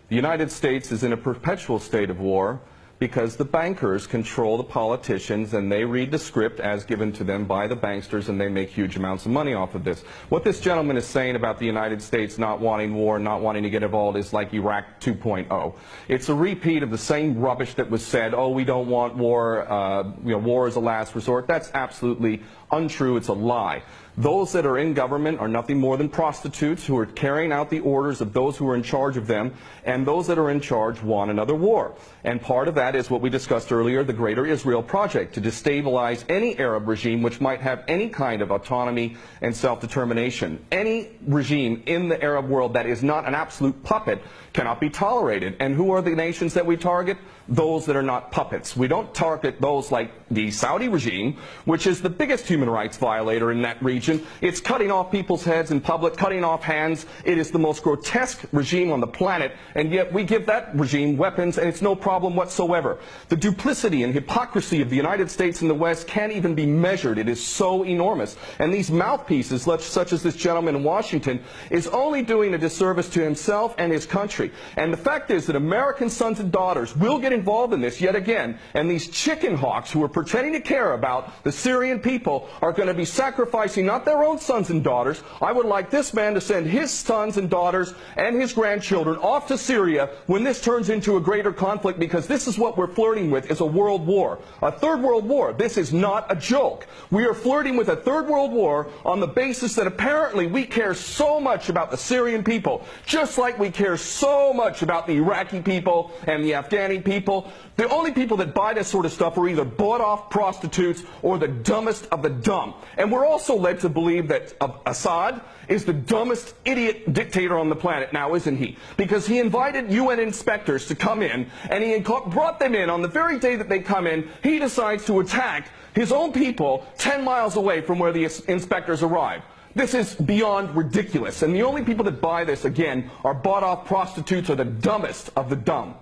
The United States is in a perpetual state of war because the bankers control the politicians and they read the script as given to them by the banksters, and they make huge amounts of money off of this. What this gentleman is saying about the United States not wanting war, not wanting to get involved is like Iraq 2.0. It's a repeat of the same rubbish that was said, oh, we don't want war, war is a last resort. That's absolutely untrue. It's a lie. Those that are in government are nothing more than prostitutes who are carrying out the orders of those who are in charge of them, and those that are in charge want another war. And part of that is what we discussed earlier, the Greater Israel Project, to destabilize any Arab regime which might have any kind of autonomy and self-determination. Any regime in the Arab world that is not an absolute puppet cannot be tolerated. And who are the nations that we target? Those that are not puppets. We don't target those like the Saudi regime, which is the biggest human rights violator in that region. It's cutting off people's heads in public, cutting off hands. It is the most grotesque regime on the planet, and yet we give that regime weapons, and it's no problem whatsoever. The duplicity and hypocrisy of the United States and the West can't even be measured. It is so enormous. And these mouthpieces, such as this gentleman in Washington, is only doing a disservice to himself and his country. And the fact is that American sons and daughters will get involved in this yet again, and these chicken hawks who are pretending to care about the Syrian people are going to be sacrificing not their own sons and daughters. I would like this man to send his sons and daughters and his grandchildren off to Syria when this turns into a greater conflict, because this is what we're flirting with, is a world war. A third world war. This is not a joke. We are flirting with a third world war on the basis that apparently we care so much about the Syrian people, just like we care so much about the Iraqi people and the Afghani people. The only people that buy this sort of stuff are either bought-off prostitutes or the dumbest of the dumb. And we're also led to believe that Assad is the dumbest idiot dictator on the planet now, isn't he? Because he invited UN inspectors to come in, and he brought them in on the very day that they come in. He decides to attack his own people 10 miles away from where the inspectors arrive. This is beyond ridiculous, and the only people that buy this, again, are bought-off prostitutes or the dumbest of the dumb.